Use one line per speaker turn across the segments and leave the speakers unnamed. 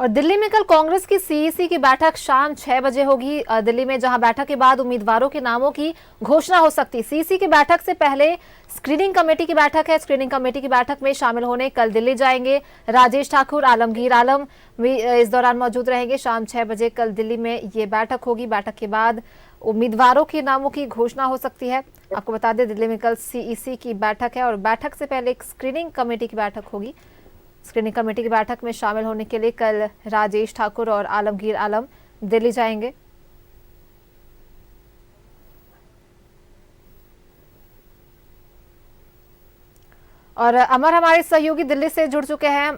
और दिल्ली में कल कांग्रेस की सीईसी की बैठक शाम 6 बजे होगी। दिल्ली में जहां बैठक के बाद उम्मीदवारों के नामों की घोषणा हो सकती है। सीईसी की बैठक से पहले स्क्रीनिंग कमेटी की बैठक है। स्क्रीनिंग कमेटी की बैठक में शामिल होने कल दिल्ली जाएंगे राजेश ठाकुर, आलमगीर आलम भी इस दौरान मौजूद रहेंगे। शाम 6 बजे कल दिल्ली में ये बैठक होगी। बैठक के बाद उम्मीदवारों के नामों की घोषणा हो सकती है। आपको बता दें, दिल्ली में कल सीईसी की बैठक है और बैठक से पहले एक स्क्रीनिंग कमेटी की बैठक होगी। स्क्रीनिंग कमेटी की बैठक में शामिल होने के लिए कल राजेश ठाकुर और आलमगीर आलम दिल्ली जाएंगे। और अमर हमारे सहयोगी दिल्ली से जुड़ चुके हैं।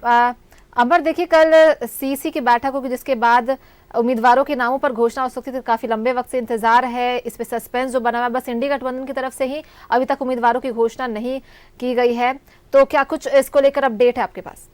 अमर, देखिए, कल सीईसी की बैठक होगी जिसके बाद उम्मीदवारों के नामों पर घोषणा हो सकती है। तो काफी लंबे वक्त से इंतजार है, इस पे सस्पेंस जो बना हुआ है। बस इंडिया गठबंधन की तरफ से ही अभी तक उम्मीदवारों की घोषणा नहीं की गई है, तो क्या कुछ इसको लेकर अपडेट है आपके पास?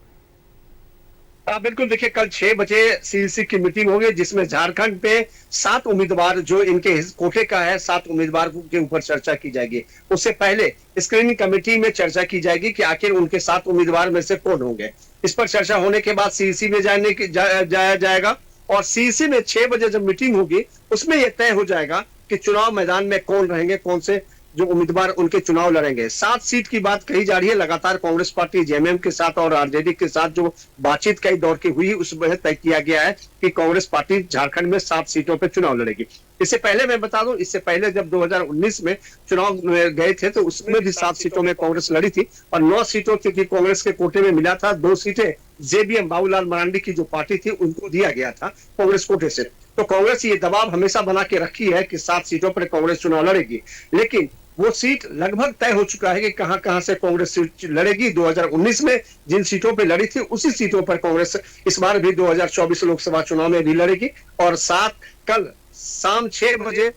बिल्कुल, देखिए, कल 6 बजे सीईसी की मीटिंग होगी जिसमें झारखंड पे 7 उम्मीदवार जो इनके कोटे का है, 7 उम्मीदवार के ऊपर चर्चा की जाएगी। उससे पहले स्क्रीनिंग कमेटी में चर्चा की जाएगी कि आखिर उनके 7 उम्मीदवार में से कौन होंगे। इस पर चर्चा होने के बाद सीईसी में जाया जाएगा और सीईसी में 6 बजे जब मीटिंग होगी उसमें यह तय हो जाएगा कि चुनाव मैदान में कौन रहेंगे, कौन से जो उम्मीदवार उनके चुनाव लड़ेंगे। 7 सीट की बात कही जा रही है। लगातार कांग्रेस पार्टी जेएमएम के साथ और आरजेडी के साथ जो बातचीत कई दौर की हुई उसमें तय किया गया है कि कांग्रेस पार्टी झारखंड में 7 सीटों पर चुनाव लड़ेगी। इससे पहले मैं बता दूं, इससे पहले जब 2019 में चुनाव गए थे तो उसमें भी 7 सीटों में कांग्रेस लड़ी थी और 9 सीटों की कांग्रेस के कोटे में मिला था। 2 सीटें जेबीएम बाबूलाल मरांडी की जो पार्टी थी उनको दिया गया था कांग्रेस कोटे से। तो कांग्रेस ये दबाव हमेशा बना के रखी है कि 7 सीटों पर कांग्रेस चुनाव लड़ेगी, लेकिन वो सीट लगभग तय हो चुका है कि कहां से कांग्रेस सीट लड़ेगी। 2019 में जिन सीटों पे लड़ी थी उसी सीटों पर कांग्रेस इस बार भी 2024 लोकसभा चुनाव में भी लड़ेगी। और 7 कल शाम 6 बजे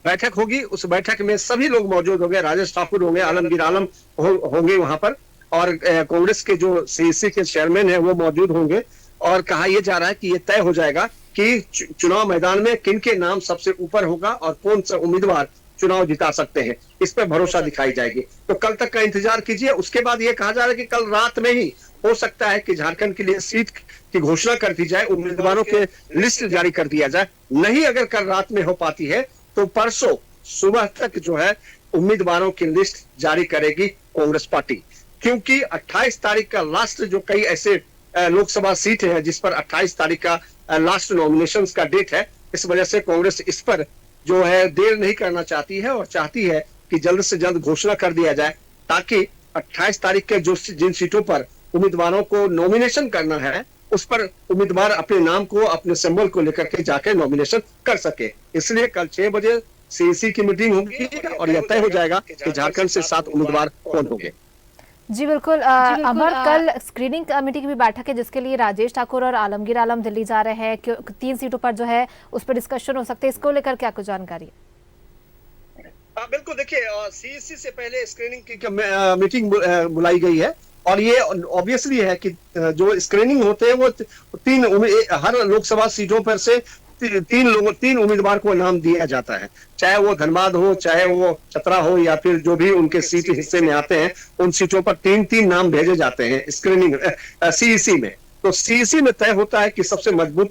बैठक होगी। उस बैठक में सभी लोग मौजूद होंगे। राजेश ठाकुर होंगे, आलमगीर आलम होंगे वहां पर, और कांग्रेस के जो सीईसी के चेयरमैन है वो मौजूद होंगे। और कहा यह जा रहा है कि यह तय हो जाएगा कि चुनाव मैदान में किन के नाम सबसे ऊपर होगा और कौन सा उम्मीदवार चुनाव जिता सकते हैं, इस पर भरोसा दिखाई जाएगी। तो कल तक का इंतजार कीजिए। उसके बाद ये कहा जा रहा है कि कल रात में ही हो सकता है कि झारखंड के लिए सीट की घोषणा कर दी जाए, उम्मीदवारों के लिस्ट जारी कर दिया जाए। नहीं अगर कल रात में हो पाती है तो परसों सुबह तक जो है उम्मीदवारों की लिस्ट जारी करेगी कांग्रेस पार्टी, क्योंकि 28 तारीख का लास्ट जो कई ऐसे लोकसभा सीट है जिस पर 28 तारीख का लास्ट नॉमिनेशन का डेट है। इस वजह से कांग्रेस इस पर जो है देर नहीं करना चाहती है और चाहती है कि जल्द से जल्द घोषणा कर दिया जाए, ताकि 28 तारीख के जो जिन सीटों पर उम्मीदवारों को नॉमिनेशन करना है उस पर उम्मीदवार अपने नाम को, अपने सिंबल को लेकर के जाकर नॉमिनेशन कर सके। इसलिए कल 6 बजे सीईसी की मीटिंग होगी और यह तय हो जाएगा कि झारखंड से 7 उम्मीदवार कौन होंगे।
जी बिल्कुल। अमर, कल स्क्रीनिंग कमेटी की भी बैठक है जिसके लिए राजेश ठाकुर और आलमगीर आलम दिल्ली जा रहे हैं। 3 सीटों पर जो है उस पर डिस्कशन हो सकते हैं, इसको लेकर क्या कुछ जानकारी है?
बिल्कुल, देखिए, सीईसी से पहले स्क्रीनिंग की मीटिंग बुलाई गई है और ये ऑब्वियसली है कि जो स्क्रीनिंग होते हैं वो 3 हर लोकसभा सीटों पर से 3 उम्मीदवार को नाम दिया जाता है, चाहे वो धनबाद हो, चाहे वो चतरा हो, या फिर जो भी उनके सीट हिस्से में आते हैं उन सीटों पर 3-3 नाम भेजे जाते हैं स्क्रीनिंग सीईसी में। तो सीईसी में तय होता है कि सबसे मजबूत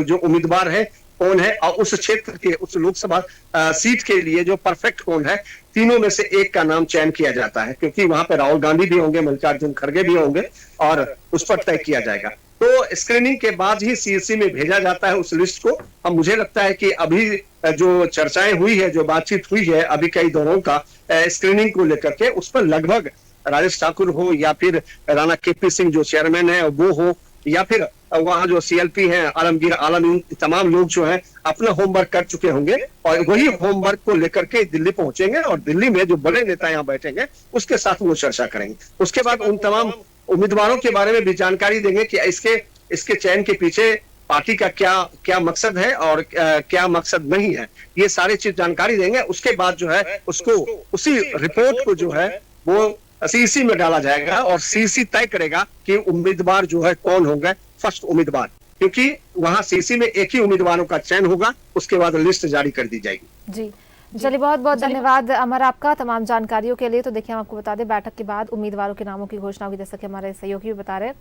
जो उम्मीदवार है कौन है और उस क्षेत्र के, उस लोकसभा सीट के लिए जो परफेक्ट कौन है, तीनों में से एक का नाम चयन किया जाता है, क्योंकि वहां पे राहुल गांधी भी होंगे, मल्लिकार्जुन खड़गे भी होंगे और उस पर तय किया जाएगा। तो स्क्रीनिंग के बाद ही सीईसी में भेजा जाता है उस लिस्ट को। अब मुझे लगता है कि अभी जो चर्चाएं हुई है, जो बातचीत हुई है अभी कई दौरों का स्क्रीनिंग को लेकर के, उस पर लगभग राजेश ठाकुर हो या फिर राणा केपी सिंह जो चेयरमैन है वो हो, या फिर वहां जो सीएलपी है आलमगीर आलम, तमाम लोग जो है अपना होमवर्क कर चुके होंगे और वही होमवर्क को लेकर के दिल्ली पहुंचेंगे और दिल्ली में जो बड़े नेता यहाँ बैठेंगे उसके साथ वो चर्चा करेंगे। उसके बाद उन तमाम उम्मीदवारों के बारे में भी जानकारी देंगे कि इसके चयन के पीछे पार्टी का क्या मकसद है और क्या मकसद नहीं है, ये सारी चीज जानकारी देंगे। उसके बाद जो है उसको उसी रिपोर्ट को जो है वो सीईसी में डाला जाएगा और सीईसी तय करेगा कि उम्मीदवार जो है कौन होंगे फर्स्ट उम्मीदवार, क्योंकि वहां सीईसी में एक ही उम्मीदवारों का चयन होगा। उसके बाद लिस्ट जारी कर दी जाएगी।
जी चलिए, बहुत बहुत धन्यवाद अमर आपका तमाम जानकारियों के लिए। तो देखिए, हम आपको बता दें, बैठक के बाद उम्मीदवारों के नामों की घोषणा होगी, जैसा कि हमारे सहयोगी भी बता रहे हैं।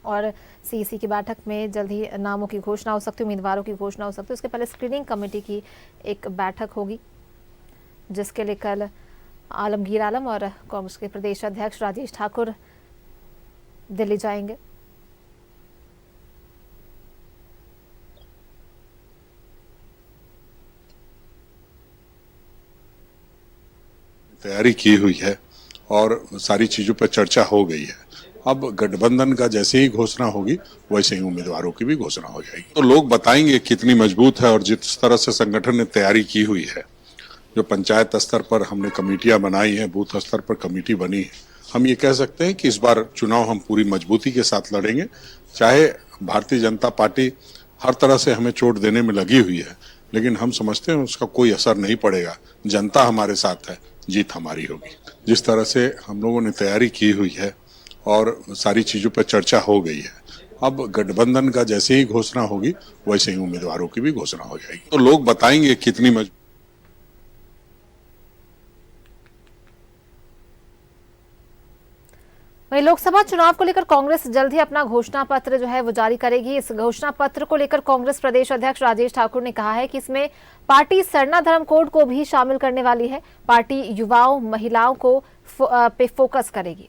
और सीईसी की बैठक में जल्द ही नामों की घोषणा हो सकती है, उम्मीदवारों की घोषणा हो सकती है। उसके पहले स्क्रीनिंग कमेटी की एक बैठक होगी, जिसके लिए कल आलमगीर आलम और कांग्रेस के प्रदेश अध्यक्ष राजेश ठाकुर दिल्ली जाएंगे।
तैयारी की हुई है और सारी चीजों पर चर्चा हो गई है। अब गठबंधन का जैसे ही घोषणा होगी वैसे ही उम्मीदवारों की भी घोषणा हो जाएगी, तो लोग बताएंगे कितनी मजबूत है। और जिस तरह से संगठन ने तैयारी की हुई है, जो पंचायत स्तर पर हमने कमेटियां बनाई हैं, बूथ स्तर पर कमेटी बनी है, हम ये कह सकते हैं कि इस बार चुनाव हम पूरी मजबूती के साथ लड़ेंगे। चाहे भारतीय जनता पार्टी हर तरह से हमें चोट देने में लगी हुई है, लेकिन हम समझते हैं उसका कोई असर नहीं पड़ेगा। जनता हमारे साथ है, जीत हमारी होगी। जिस तरह से हम लोगों ने तैयारी की हुई है और सारी चीजों पर चर्चा हो गई है, अब गठबंधन का जैसे ही घोषणा होगी वैसे ही उम्मीदवारों की भी घोषणा हो जाएगी, तो लोग बताएंगे कितनी मजबूत।
वहीं लोकसभा चुनाव को लेकर कांग्रेस जल्द ही अपना घोषणा पत्र जो है वो जारी करेगी। इस घोषणा पत्र को लेकर कांग्रेस प्रदेश अध्यक्ष राजेश ठाकुर ने कहा है कि इसमें पार्टी सरना धर्म कोड को भी शामिल करने वाली है। पार्टी युवाओं, महिलाओं को पे फोकस करेगी।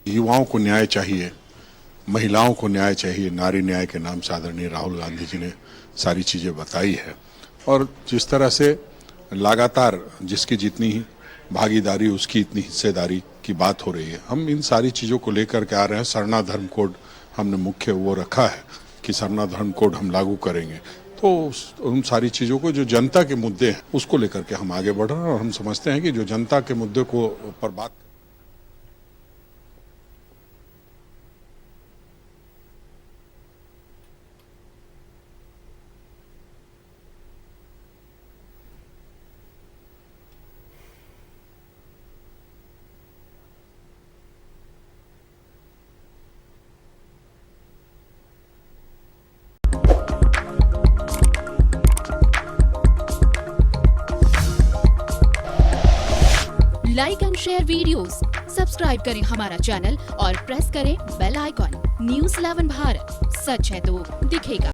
युवाओं को न्याय चाहिए, महिलाओं को न्याय चाहिए। नारी न्याय के नाम से आदरणीय राहुल गांधी जी ने सारी चीजें बताई है। और जिस तरह से लगातार जिसकी जितनी भागीदारी उसकी इतनी हिस्सेदारी की बात हो रही है, हम इन सारी चीजों को लेकर के आ रहे हैं। सरना धर्म कोड हमने मुख्य वो रखा है कि सरना धर्म कोड हम लागू करेंगे। तो उन सारी चीजों को जो जनता के मुद्दे हैं उसको लेकर के हम आगे बढ़ रहे हैं। और हम समझते हैं कि जो जनता के मुद्दे को पर बात
like and share videos, subscribe करें हमारा चैनल और प्रेस करें बेल आइकॉन। न्यूज़ 11 भारत, सच है तो दिखेगा।